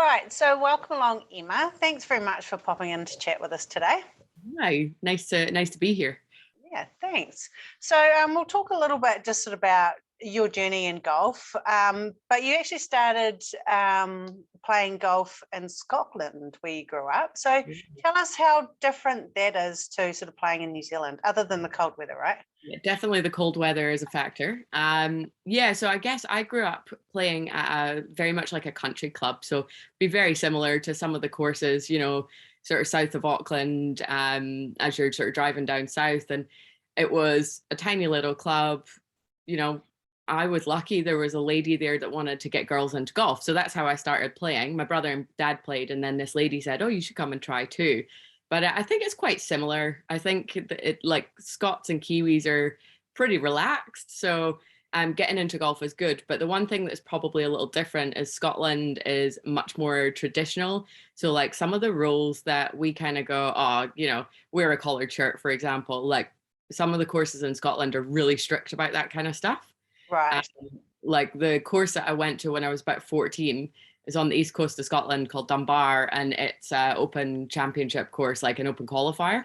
right, so welcome along, Emma. Thanks very much for popping in to chat with us today. Hi, nice to be here. Yeah, thanks. So we'll talk a little bit just sort of about your journey in golf, but you actually started playing golf in Scotland where you grew up. So tell us how different that is to sort of playing in New Zealand, other than the cold weather, right? Yeah, definitely the cold weather is a factor. Yeah, so I guess I grew up playing at a very much like a country club, so be very similar to some of the courses, sort of south of Auckland, as you're sort of driving down south, and it was a tiny little club. You know, I was lucky there was a lady there that wanted to get girls into golf, so that's how I started playing. My brother and dad played, and then this lady said, "Oh, you should come and try too." But I think it's quite similar. I think it like Scots and Kiwis are pretty relaxed. So getting into golf is good. But the one thing that's probably a little different is Scotland is much more traditional. So like some of the rules that we kind of go, oh, wear a collared shirt, for example, like some of the courses in Scotland are really strict about that kind of stuff. Um, Right. like the course that I went to when I was about 14 is on the east coast of Scotland called Dunbar, and it's an open championship course, like an open qualifier.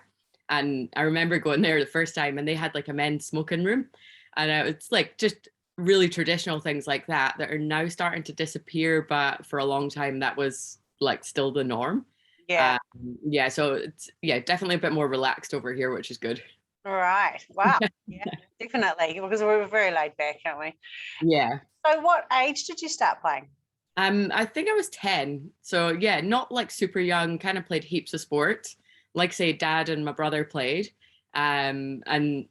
And I remember going there the first time, and they had like a men's smoking room, and it's like just really traditional things like that that are now starting to disappear. But for a long time, that was like still the norm. Yeah. Um, yeah, so it's definitely a bit more relaxed over here, which is good. Right. Wow. Yeah, definitely. Because we're very laid back, aren't we? Yeah. So what age did you start playing? I think I was 10. So yeah, not like super young, kind of played heaps of sports. Like say dad and my brother played. And I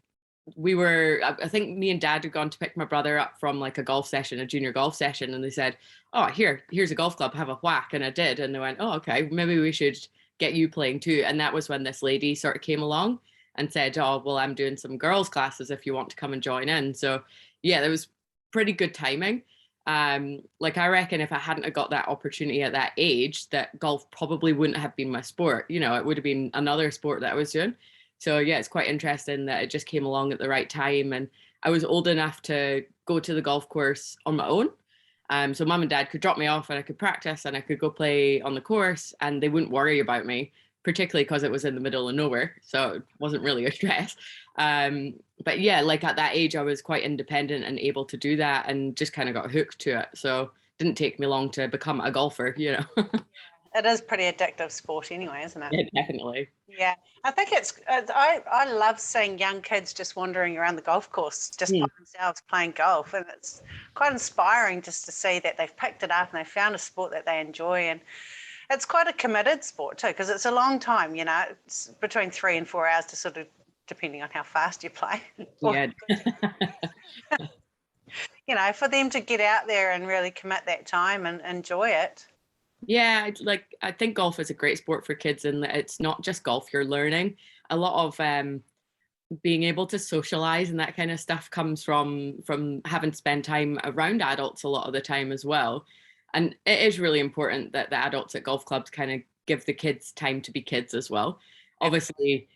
think me and dad had gone to pick my brother up from like a golf session, a junior golf session, and they said, "Oh, here's a golf club, have a whack." And I did. And they went, "Oh, okay, maybe we should get you playing too." And that was when this lady sort of came along and said, "Oh, well, I'm doing some girls' classes if you want to come and join in." So yeah, there was pretty good timing. Like I reckon if I hadn't have got that opportunity at that age, that golf probably wouldn't have been my sport. It would have been another sport that I was doing. So yeah, it's quite interesting that it just came along at the right time, and I was old enough to go to the golf course on my own. So mum and dad could drop me off and I could practice and I could go play on the course and they wouldn't worry about me, particularly because it was in the middle of nowhere. So it wasn't really a stress. But yeah, like at that age, I was quite independent and able to do that and just kind of got hooked to it. So it didn't take me long to become a golfer. It is pretty addictive sport anyway, isn't it? Yeah, definitely. Yeah, I think I love seeing young kids just wandering around the golf course just by Hmm. themselves playing golf, and it's quite inspiring just to see that they've picked it up and they found a sport that they enjoy, and it's quite a committed sport too because it's a long time. It's between 3 and 4 hours to sort of depending on how fast you play, or Yeah. for them to get out there and really commit that time and enjoy it. Yeah, like I think golf is a great sport for kids, and it's not just golf. You're learning a lot of being able to socialize and that kind of stuff comes from having spent time around adults a lot of the time as well. And it is really important that the adults at golf clubs kind of give the kids time to be kids as well. Obviously,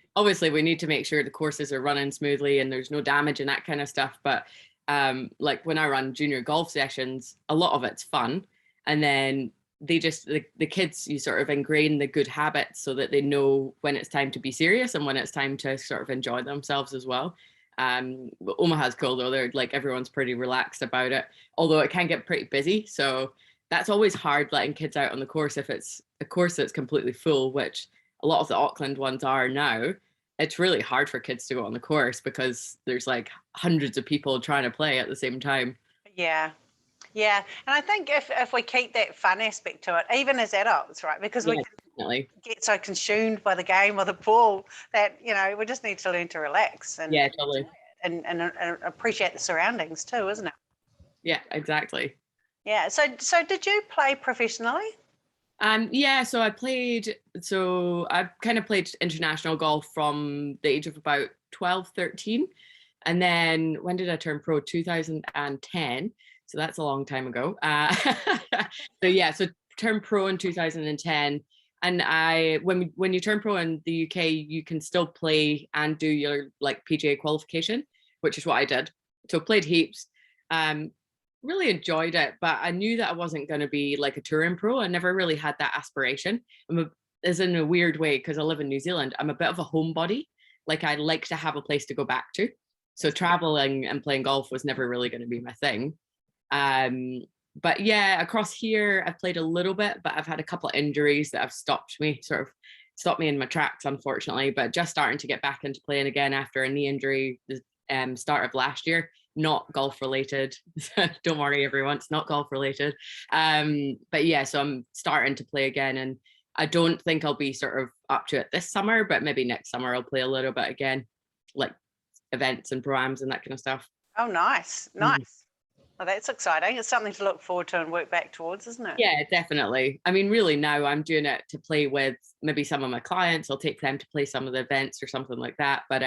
we need to make sure the courses are running smoothly and there's no damage and that kind of stuff. But like when I run junior golf sessions, a lot of it's fun, and then the kids, you sort of ingrain the good habits so that they know when it's time to be serious and when it's time to sort of enjoy themselves as well. But Omaha's cool though. They're like everyone's pretty relaxed about it, although it can get pretty busy. So that's always hard letting kids out on the course if it's a course that's completely full, which a lot of the Auckland ones are now. It's really hard for kids to go on the course because there's like hundreds of people trying to play at the same time. Yeah. Yeah, and I think if we keep that fun aspect to it, even as adults, right, because we Yeah, can definitely. get so consumed by the game or the ball that we just need to learn to relax and Yeah, enjoy totally. it and appreciate the surroundings too, isn't it? Yeah, exactly. Yeah. So did you play professionally? Yeah, I kind of played international golf from the age of about 12, 13. And then when did I turn pro? 2010. So that's a long time ago. So turned pro in 2010. And when you turn pro in the UK, you can still play and do your like PGA qualification, which is what I did. So played heaps. Um, really enjoyed it, but I knew that I wasn't going to be like a touring pro. I never really had that aspiration. Is in a weird way, because I live in New Zealand, I'm a bit of a homebody. Like I like to have a place to go back to. So traveling and playing golf was never really going to be my thing. Um, but yeah, across here, I've played a little bit, but I've had a couple of injuries that have stopped me in my tracks, unfortunately. But just starting to get back into playing again after a knee injury the start of last year. Not golf related. Don't worry, everyone, it's not golf related. But yeah, so I'm starting to play again, and I don't think I'll be sort of up to it this summer, but maybe next summer I'll play a little bit again, like events and pro-ams and that kind of stuff. Oh, nice, nice. Well, that's exciting. It's something to look forward to and work back towards, isn't it? Yeah, definitely. I mean, really now I'm doing it to play with maybe some of my clients. I'll take them to play some of the events or something like that. But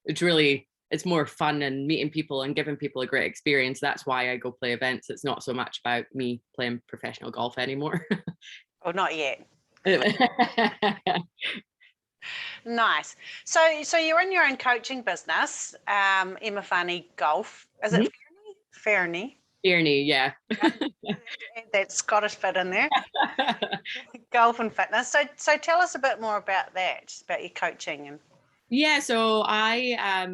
it's more fun and meeting people and giving people a great experience. That's why I go play events. It's not so much about me playing professional golf anymore. Oh, not yet. Nice. So you're in your own coaching business, Emma Fairnie Golf. Is it Fairnie? Fairnie, yeah. Add that Scottish bit in there. Golf and fitness. So tell us a bit more about that, about your coaching. And yeah, so I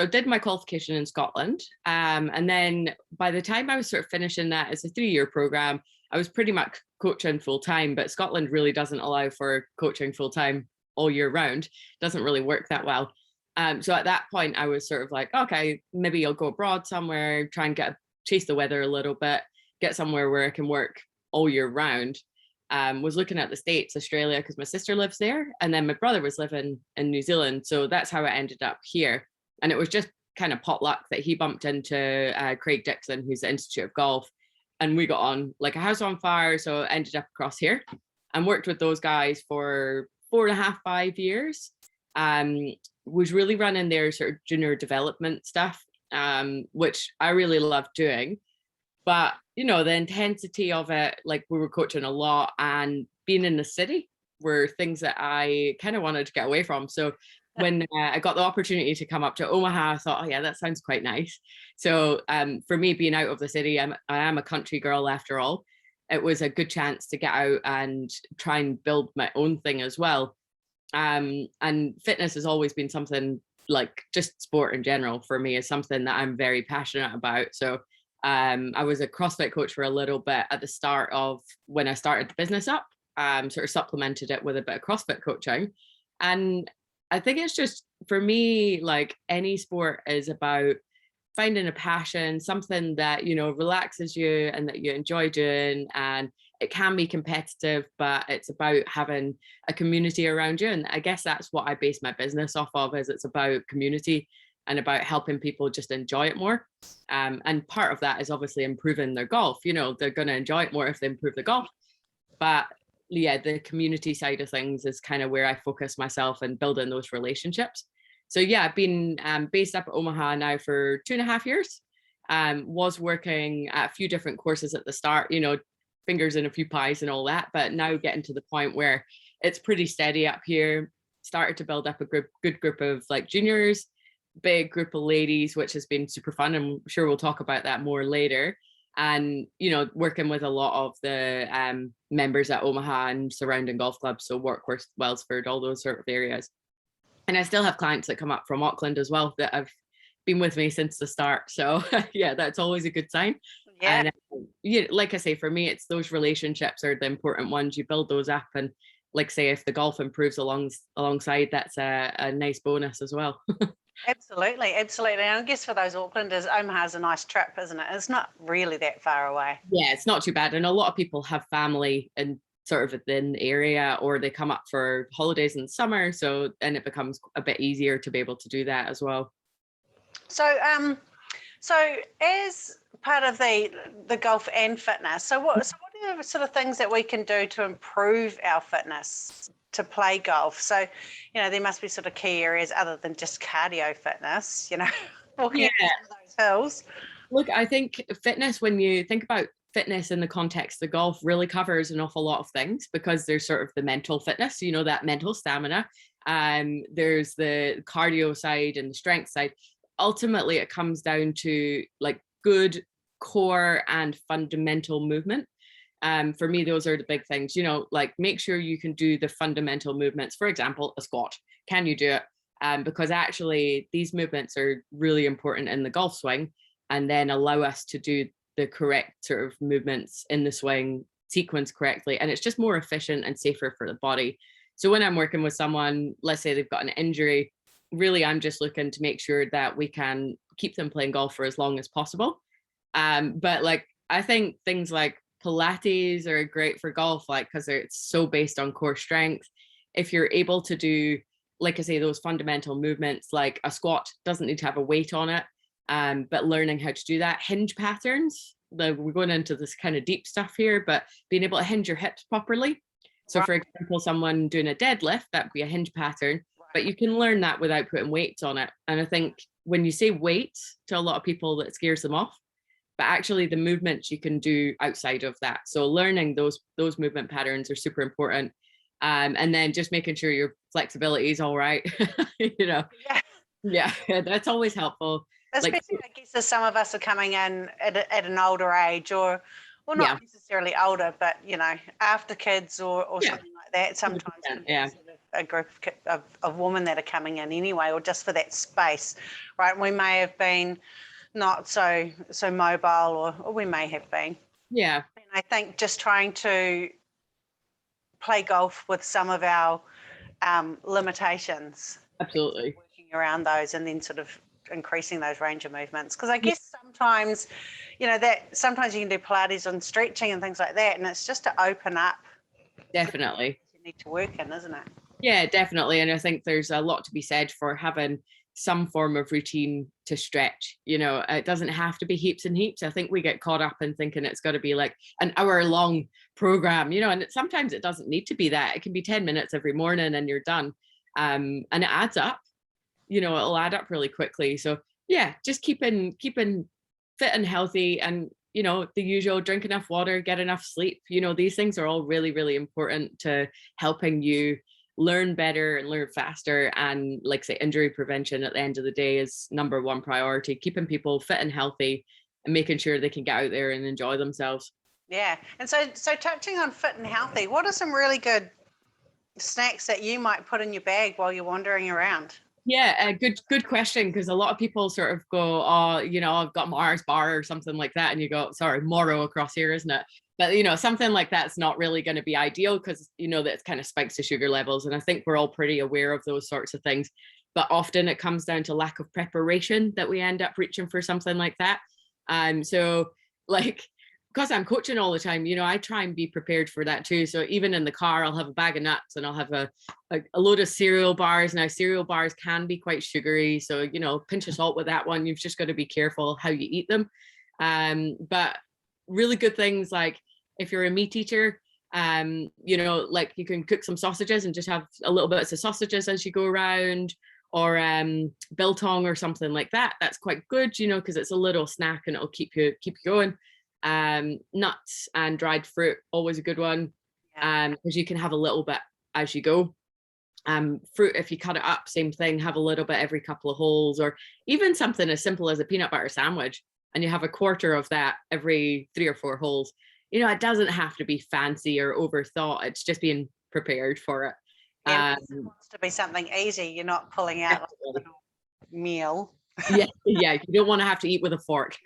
did my qualification in Scotland. And then by the time I was sort of finishing that, it's a 3-year program, I was pretty much coaching full time, but Scotland really doesn't allow for coaching full time all year round. Doesn't really work that well. So at that point, I was sort of like, okay, maybe I'll go abroad somewhere, try and chase the weather a little bit, get somewhere where I can work all year round. Was looking at the States, Australia, because my sister lives there, and then my brother was living in New Zealand. So that's how I ended up here. And it was just kind of pot luck that he bumped into Craig Dixon, who's the Institute of Golf, and we got on like a house on fire. So I ended up across here and worked with those guys for 4.5, 5 years. Was really running their sort of junior development stuff, which I really loved doing. But, you know, the intensity of it, like we were coaching a lot, and being in the city were things that I kind of wanted to get away from. So when I got the opportunity to come up to Omaha, I thought, oh yeah, that sounds quite nice. So for me, being out of the city, I am a country girl after all. It was a good chance to get out and try and build my own thing as well. And fitness has always been something, like just sport in general for me, is something that I'm very passionate about. So I was a CrossFit coach for a little bit at the start of when I started the business up, sort of supplemented it with a bit of CrossFit coaching. And I think it's just, for me, like any sport is about finding a passion, something that, you know, relaxes you and that you enjoy doing. And it can be competitive, but it's about having a community around you. And I guess that's what I base my business off of, is it's about community and about helping people just enjoy it more. And part of that is obviously improving their golf. You know, they're going to enjoy it more if they improve the golf. But yeah, the community side of things is kind of where I focus myself and building those relationships. So yeah, I've been based up at Omaha now for 2.5 years. Was working at a few different courses at the start, you know, fingers in a few pies and all that, but now getting to the point where it's pretty steady up here. Started to build up a good group of like juniors, big group of ladies, which has been super fun. I'm sure we'll talk about that more later. And, you know, working with a lot of the members at Omaha and surrounding golf clubs, so Warkworth, Wellsford, all those sort of areas. And I still have clients that come up from Auckland as well that have been with me since the start. So yeah, that's always a good sign. Yeah. And yeah, like I say, for me, it's those relationships are the important ones. You build those up, and like say, if the golf improves alongside, that's a nice bonus as well. Absolutely. And I guess for those Aucklanders, Omaha's a nice trip, isn't it? It's not really that far away. Yeah, it's not too bad. And a lot of people have family in sort of within the area, or they come up for holidays in the summer. So then it becomes a bit easier to be able to do that as well. So as part of the golf and fitness, so what are the sort of things that we can do to improve our fitness to play golf? So, you know, there must be sort of key areas other than just cardio fitness, you know, walking those hills. Look, I think fitness, when you think about fitness in the context of golf, really covers an awful lot of things, because there's sort of the mental fitness, you know, that mental stamina. There's the cardio side and the strength side. Ultimately, it comes down to like good core and fundamental movement. For me, those are the big things, you know, like make sure you can do the fundamental movements. For example, a squat. Can you do it? Because actually these movements are really important in the golf swing, and then allow us to do the correct sort of movements in the swing sequence correctly. And it's just more efficient and safer for the body. So when I'm working with someone, let's say they've got an injury, really I'm just looking to make sure that we can keep them playing golf for as long as possible. But like, I think things like Pilates are great for golf, like, because it's so based on core strength. If you're able to do, like I say, those fundamental movements, like a squat doesn't need to have a weight on it, but learning how to do that. Hinge patterns, we're going into this kind of deep stuff here, but being able to hinge your hips properly. So for example, someone doing a deadlift, that would be a hinge pattern, but you can learn that without putting weights on it. And I think when you say weights, to a lot of people that scares them off, but actually the movements you can do outside of that. So learning those movement patterns are super important. And then just making sure your flexibility is all right. You know, yeah, that's always helpful. Especially, like, I guess, as some of us are coming in at an older age, or well, not necessarily older, but you know, after kids or something like that. Sometimes sort of a group of women that are coming in anyway, or just for that space, right? We may have been not so mobile, or we may have been. Yeah. And I think just trying to play golf with some of our limitations. Absolutely. Working around those, and then sort of increasing those range of movements. Because I guess sometimes, you know, that sometimes you can do Pilates and stretching and things like that, and it's just to open up. Definitely. You need to work in, isn't it? Yeah, definitely. And I think there's a lot to be said for having some form of routine to stretch. You know, it doesn't have to be heaps and heaps. I think we get caught up in thinking it's got to be like an hour-long program, you know, and sometimes it doesn't need to be that. It can be 10 minutes every morning and you're done. And it adds up, you know, it'll add up really quickly. So yeah, just keeping fit and healthy, and, you know, the usual, drink enough water, get enough sleep. You know, these things are all really, really important to helping you learn better and learn faster. And like say, injury prevention at the end of the day is number one priority, keeping people fit and healthy and making sure they can get out there and enjoy themselves. Yeah. And so touching on fit and healthy, what are some really good snacks that you might put in your bag while you're wandering around? Yeah, good question, because a lot of people sort of go, oh, you know, I've got Mars bar or something like that, and you go, sorry, Moro across here, isn't it? But, you know, something like that's not really going to be ideal, because, you know, that kind of spikes the sugar levels. And I think we're all pretty aware of those sorts of things. But often it comes down to lack of preparation that we end up reaching for something like that. So like, because I'm coaching all the time, you know, I try and be prepared for that too. So even in the car, I'll have a bag of nuts and I'll have a load of cereal bars. Now, cereal bars can be quite sugary, so, you know, pinch of salt with that one. You've just got to be careful how you eat them. But really good things, like if you're a meat eater, you know, like you can cook some sausages and just have a little bit of sausages as you go around, or biltong or something like that. That's quite good, you know, because it's a little snack and it'll keep you going. Nuts and dried fruit, always a good one, because you can have a little bit as you go. Fruit, if you cut it up, same thing, have a little bit every couple of holes, or even something as simple as a peanut butter sandwich, and you have a quarter of that every 3 or 4 holes. You know, it doesn't have to be fancy or overthought. It's just being prepared for it. It wants to be something easy. You're not pulling out like a little meal. Yeah, you don't want to have to eat with a fork.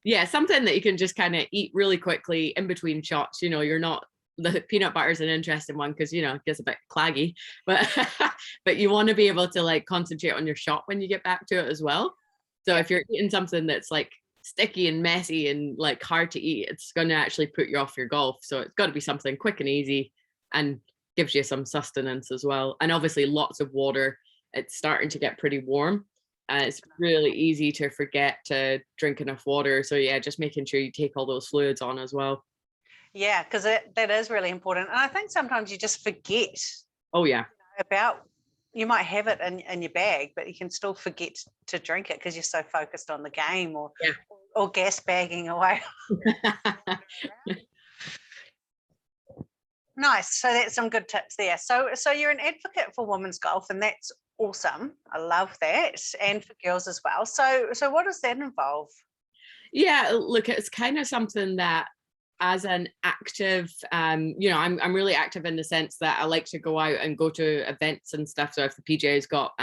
Yeah, something that you can just kind of eat really quickly in between shots. You know, you're not, the peanut butter is an interesting one because, you know, it gets a bit claggy, but but you want to be able to like concentrate on your shot when you get back to it as well. So if you're eating something that's like sticky and messy and like hard to eat, it's going to actually put you off your golf. So it's got to be something quick and easy and gives you some sustenance as well. And obviously lots of water. It's starting to get pretty warm. It's really easy to forget to drink enough water. So yeah, just making sure you take all those fluids on as well. Yeah, because that is really important. And I think sometimes you just forget. Oh yeah. About, you might have it in your bag, but you can still forget to drink it because you're so focused on the game, or gas bagging away. Nice. So that's some good tips there. So you're an advocate for women's golf, and that's Awesome. I love that. And for girls as well. So what does that involve? Yeah, look, it's kind of something that as an active, I'm really active in the sense that I like to go out and go to events and stuff. So if the PGA's got,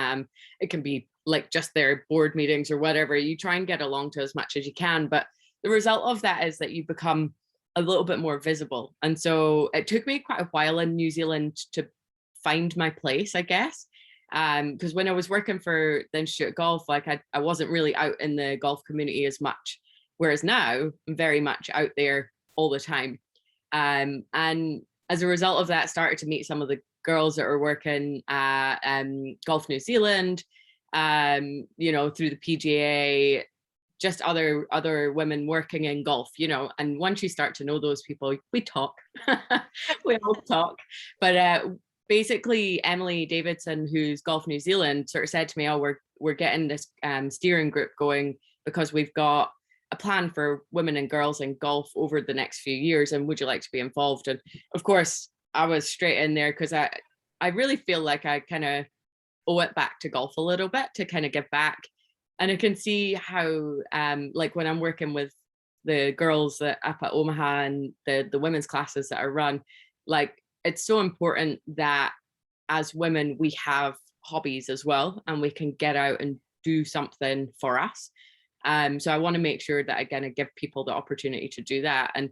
it can be like just their board meetings or whatever, you try and get along to as much as you can. But the result of that is that you become a little bit more visible. And so it took me quite a while in New Zealand to find my place, I guess. Because when I was working for the Institute of Golf, like I wasn't really out in the golf community as much. Whereas now I'm very much out there all the time. And as a result of that, started to meet some of the girls that are working at Golf New Zealand, through the PGA, just other women working in golf, and once you start to know those people, we talk. We all talk. But basically Emily Davidson, who's Golf New Zealand, sort of said to me, oh, we're getting this steering group going because we've got a plan for women and girls in golf over the next few years, and would you like to be involved? And of course I was straight in there because I really feel like I kind of owe it back to golf a little bit to kind of give back. And I can see how like when I'm working with the girls that up at Omaha and the women's classes that I run, like it's so important that as women we have hobbies as well and we can get out and do something for us. So I want to make sure that I kind of give people the opportunity to do that. And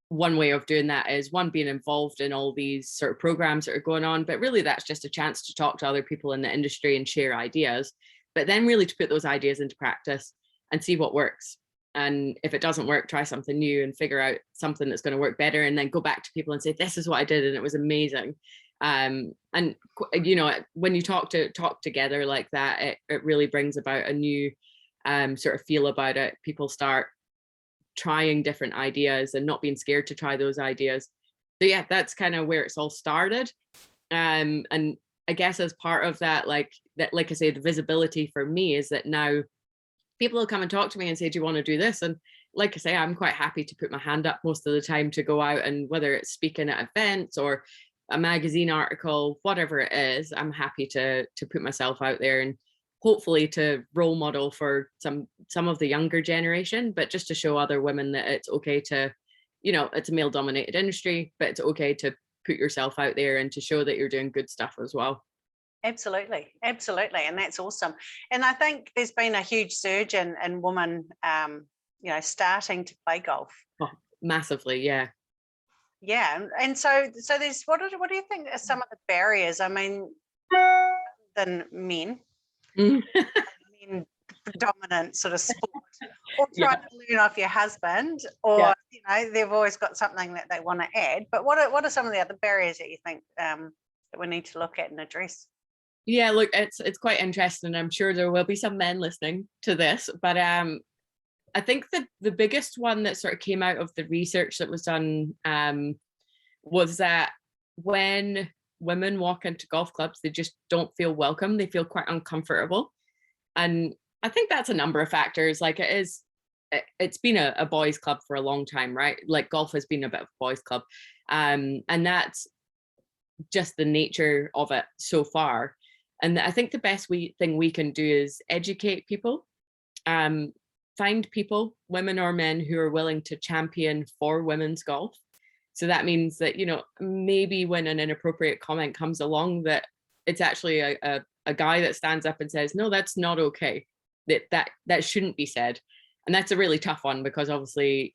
one way of doing that is one, being involved in all these sort of programs that are going on, but really that's just a chance to talk to other people in the industry and share ideas, but then really to put those ideas into practice and see what works. And if it doesn't work, try something new and figure out something that's going to work better, and then go back to people and say, this is what I did and it was amazing. And when you talk together like that, it really brings about a new sort of feel about it. People start trying different ideas and not being scared to try those ideas. So yeah, that's kind of where it's all started. And I guess as part of that, like I say, the visibility for me is that now people will come and talk to me and say, do you want to do this? And like I say, I'm quite happy to put my hand up most of the time to go out, and whether it's speaking at events or a magazine article, whatever it is, I'm happy to put myself out there and hopefully to role model for some of the younger generation, but just to show other women that it's okay to, it's a male dominated industry, but it's okay to put yourself out there and to show that you're doing good stuff as well. Absolutely. And that's awesome. And I think there's been a huge surge in women, starting to play golf. Oh, massively. Yeah. Yeah. And so there's, what do you think are some of the barriers? I mean, than men, men dominant sort of sport, or trying to learn off your husband, or they've always got something that they want to add. But what are some of the other barriers that you think that we need to look at and address? Yeah, look, it's quite interesting. I'm sure there will be some men listening to this, but I think that the biggest one that sort of came out of the research that was done was that when women walk into golf clubs, they just don't feel welcome. They feel quite uncomfortable. And I think that's a number of factors. Like it's been a boys' club for a long time, right? Like golf has been a bit of a boys' club. And that's just the nature of it so far. And I think the best thing we can do is educate people, find people, women or men, who are willing to champion for women's golf. So that means that, maybe when an inappropriate comment comes along, that it's actually a guy that stands up and says, no, that's not okay. That shouldn't be said. And that's a really tough one, because obviously,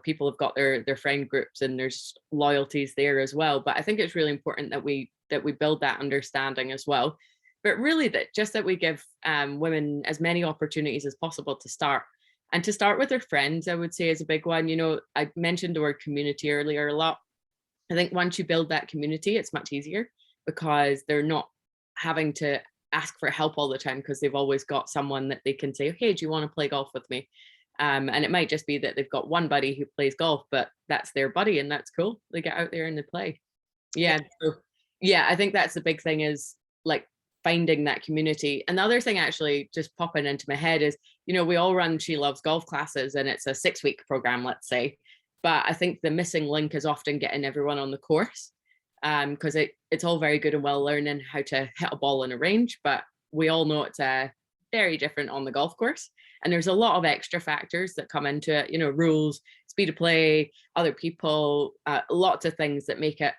people have got their friend groups and there's loyalties there as well. But I think it's really important that we build that understanding as well. But really that we give women as many opportunities as possible to start. And to start with their friends, I would say, is a big one. I mentioned the word community earlier a lot. I think once you build that community, it's much easier, because they're not having to ask for help all the time, because they've always got someone that they can say, hey, do you want to play golf with me? And it might just be that they've got one buddy who plays golf, but that's their buddy, and that's cool. They get out there and they play. Yeah. So, yeah, I think that's the big thing, is like finding that community. And the other thing actually just popping into my head is, we all run She Loves Golf classes, and it's a 6-week program, let's say. But I think the missing link is often getting everyone on the course. because it's all very good and well learning how to hit a ball in a range, but we all know it's very different on the golf course. And there's a lot of extra factors that come into it, you know, rules, speed of play, other people, lots of things that make it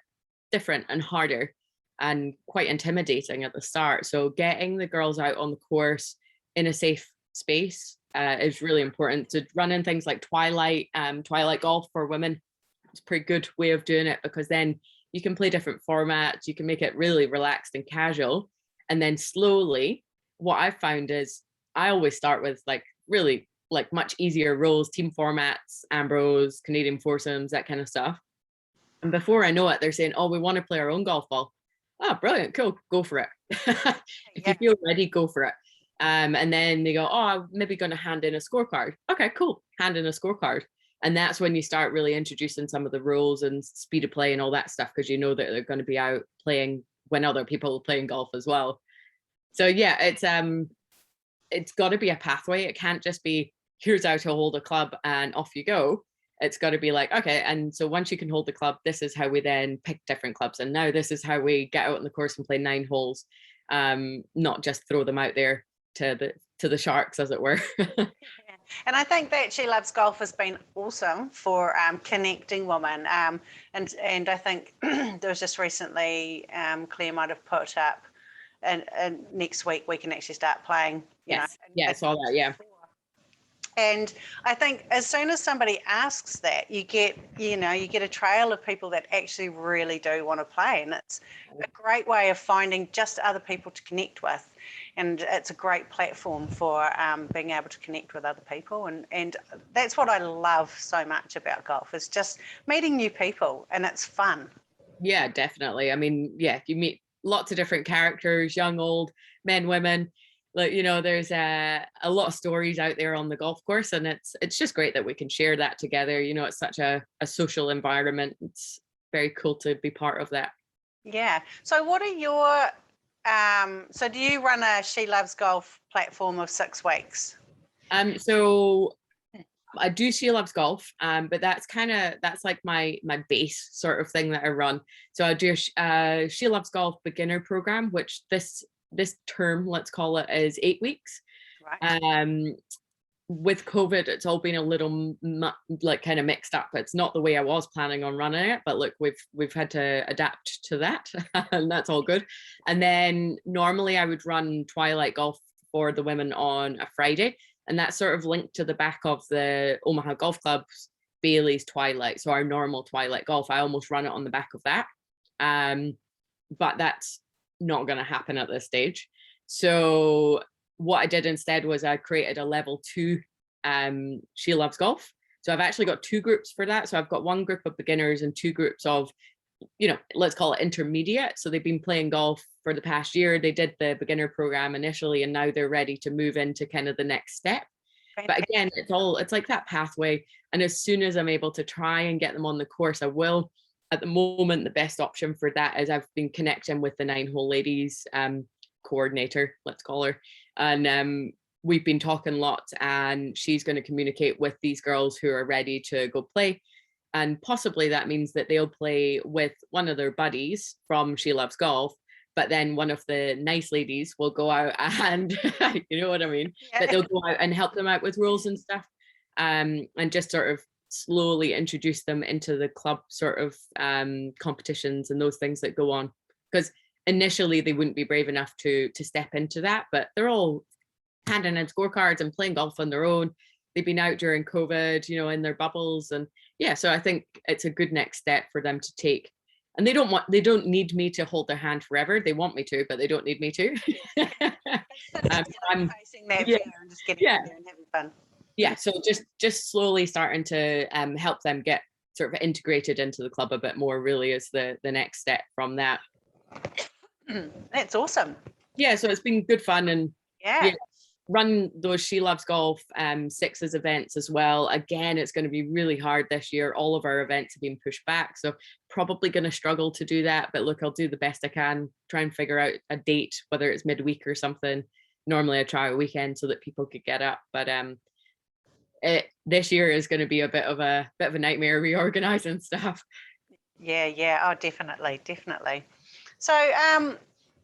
different and harder and quite intimidating at the start. So getting the girls out on the course in a safe space is really important. To run in things like twilight golf for women, it's a pretty good way of doing it, because then you can play different formats, you can make it really relaxed and casual. And then slowly, what I've found is I always start with like really like much easier rules, team formats, Ambrose, Canadian foursomes, that kind of stuff. And before I know it, they're saying, oh, we want to play our own golf ball. Oh, brilliant, cool, go for it. If you feel ready, go for it. And then they go, oh, I'm maybe going to hand in a scorecard. Okay, cool, hand in a scorecard. And that's when you start really introducing some of the rules and speed of play and all that stuff, because you know that they're going to be out playing when other people are playing golf as well. So yeah, it's got to be a pathway. It can't just be, here's how to hold a club and off you go. It's got to be like, okay, and so once you can hold the club, this is how we then pick different clubs. And now this is how we get out on the course and play 9 holes, not just throw them out there to the sharks, as it were. And I think that She Loves Golf has been awesome for connecting women. And I think there was just recently, Claire might have put up, and next week we can actually start playing. Yes. Yeah, I saw that. Yeah. And I think as soon as somebody asks that, you get a trail of people that actually really do want to play. And it's a great way of finding just other people to connect with. And it's a great platform for being able to connect with other people. And that's what I love so much about golf, is just meeting new people, and it's fun. Yeah, definitely. I mean, yeah, you meet lots of different characters, young, old, men, women. Like, you know, there's a lot of stories out there on the golf course, and it's just great that we can share that together. You know, it's such a social environment. It's very cool to be part of that. Yeah. So what are your, so do you run a She Loves Golf platform of 6 weeks? So I do She Loves Golf, but that's like my base sort of thing that I run. So I do a She Loves Golf beginner program, which this term, let's call it, is 8 weeks. Right. With COVID, it's all been a little like kind of mixed up. It's not the way I was planning on running it, but look, we've had to adapt to that, and that's all good. And then normally I would run twilight golf for the women on a Friday, and that's sort of linked to the back of the Omaha Golf Club's Bailey's Twilight. So our normal twilight golf, I almost run it on the back of that. But that's not going to happen at this stage. So what I did instead was I created a level 2 She Loves Golf. So I've actually got 2 groups for that. So I've got 1 group of beginners and 2 groups of, you know, let's call it intermediate. So they've been playing golf for the past year. They did the beginner program initially, and now they're ready to move into kind of the next step. But again, it's like that pathway. And as soon as I'm able to try and get them on the course, I will. At the moment, the best option for that is I've been connecting with the 9-hole ladies coordinator, let's call her. And we've been talking lots, and she's going to communicate with these girls who are ready to go play. And possibly that means that they'll play with one of their buddies from She Loves Golf, but then one of the nice ladies will go out and, you know what I mean? Yeah. That they'll go out and help them out with rules and stuff, and just sort of slowly introduce them into the club sort of competitions and those things that go on. Because initially they wouldn't be brave enough to step into that, but they're all handing in scorecards and playing golf on their own. They've been out during COVID, you know, in their bubbles. And yeah, so I think it's a good next step for them to take. And they don't need me to hold their hand forever. They want me to, but they don't need me to. I'm facing that fear and just getting out there and having fun. Yeah, so just slowly starting to help them get sort of integrated into the club a bit more, really, is the next step from that. That's awesome. Yeah, so it's been good fun, and run those She Loves Golf sixes events as well. Again, it's going to be really hard this year. All of our events have been pushed back, so probably going to struggle to do that. But look, I'll do the best I can, try and figure out a date, whether it's midweek or something. Normally I try a weekend so that people could get up, but this year is going to be a bit of a nightmare reorganizing stuff. Yeah. Oh, definitely. So,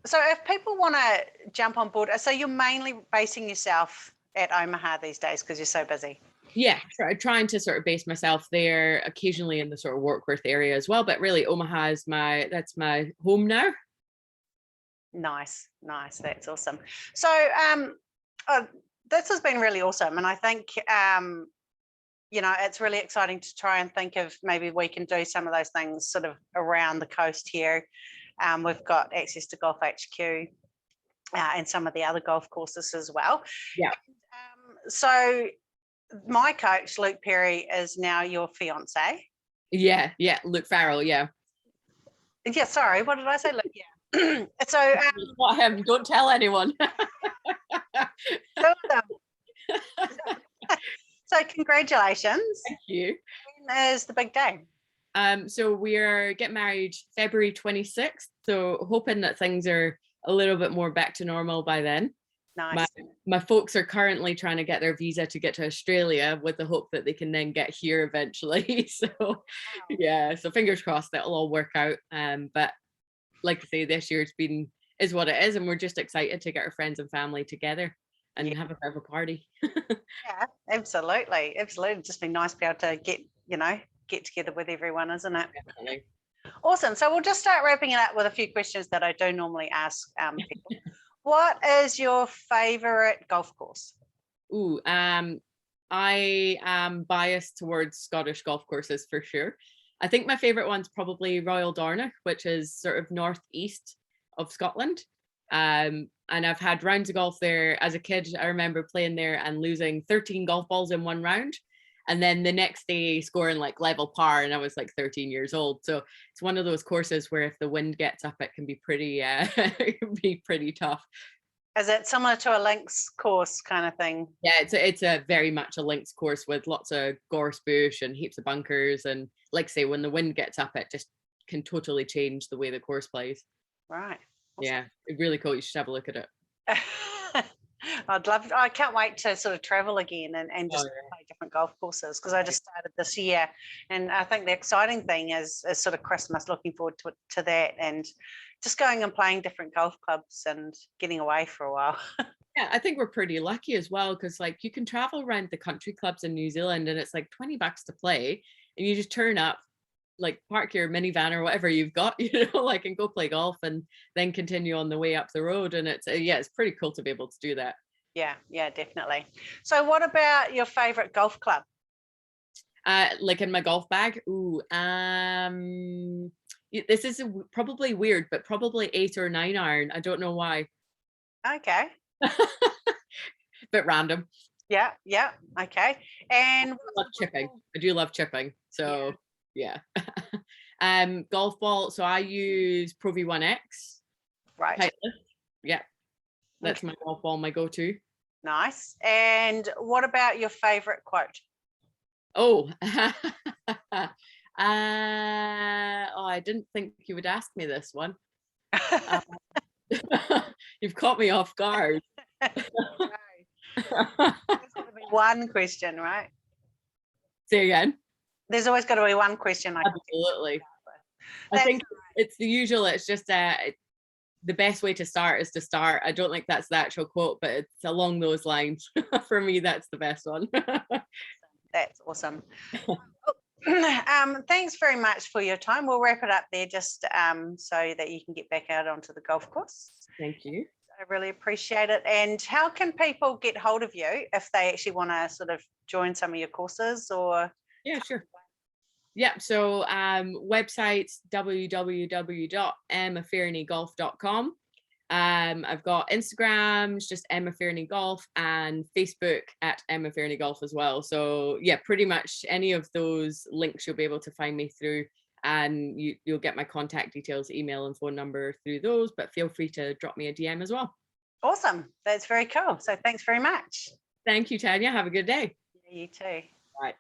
so if people want to jump on board, so you're mainly basing yourself at Omaha these days because you're so busy. Yeah, trying to sort of base myself there, occasionally in the sort of Warkworth area as well, but really Omaha is that's my home now. Nice. That's awesome. So, this has been really awesome, and I think it's really exciting to try and think of maybe we can do some of those things sort of around the coast here. We've got access to Golf HQ and some of the other golf courses as well. Yeah. So my coach, Luke Perry, is now your fiance. Yeah, Luke Farrell, yeah. Yeah, sorry, what did I say? Luke, yeah. So what him, don't tell anyone. So congratulations. Thank you. When is the big day? So we're getting married February 26th. So hoping that things are a little bit more back to normal by then. Nice. My folks are currently trying to get their visa to get to Australia with the hope that they can then get here eventually. So wow. Yeah, so fingers crossed that'll all work out. But like I say, this year's is what it is, and we're just excited to get our friends and family together and have a bit of a party. Yeah, absolutely. It'd just be nice to be able to get together with everyone, isn't it? Definitely. Awesome. So we'll just start wrapping it up with a few questions that I do normally ask people. What is your favorite golf course? Ooh, I am biased towards Scottish golf courses for sure. I think my favorite one's probably Royal Dornoch, which is sort of northeast of Scotland. And I've had rounds of golf there as a kid. I remember playing there and losing 13 golf balls in one round. And then the next day scoring like level par, and I was like 13 years old. So it's one of those courses where if the wind gets up, it can be it can be pretty tough. Is it similar to a links course kind of thing? Yeah, it's a very much a links course with lots of gorse bush and heaps of bunkers. And like I say, when the wind gets up, it just can totally change the way the course plays. Right. Awesome. Yeah, it's really cool. You should have a look at it. I can't wait to sort of travel again and just play different golf courses, because I just started this year, and I think the exciting thing is sort of Christmas, looking forward to that, and just going and playing different golf clubs and getting away for a while. Yeah, I think we're pretty lucky as well, because like you can travel around the country clubs in New Zealand and it's like $20 to play, and you just turn up, like park your minivan or whatever you've got, like, and go play golf and then continue on the way up the road. And it's it's pretty cool to be able to do that. Yeah, definitely. So what about your favorite golf club? Like in my golf bag? This is probably weird, but probably 8 or 9 iron. I don't know why. Okay. Bit random. Yeah. Okay. And I do love chipping. So yeah. Golf ball. So I use Pro V1X. Right. Yeah. That's my golf ball, my go-to. Nice. And what about your favorite quote? Oh, I didn't think you would ask me this one. You've caught me off guard. There's got to be one question, right? Say again. There's always got to be one question. Absolutely. I think it's the usual. It's just the best way to start is to start. I don't think that's the actual quote, but it's along those lines. For me, that's the best one. That's awesome. Thanks very much for your time. We'll wrap it up there, just so that you can get back out onto the golf course. Thank you. I really appreciate it. And how can people get hold of you if they actually want to sort of join some of your courses? Or yeah, sure. Yeah, so websites www.emmafairniegolf.com. I've got Instagrams, just Emma Fairnie Golf, and Facebook at Emma Fairnie Golf as well. So yeah, pretty much any of those links you'll be able to find me through, and you'll get my contact details, email and phone number through those, but feel free to drop me a DM as well. Awesome. That's very cool. So thanks very much. Thank you, Tanya. Have a good day. Yeah, you too. All right.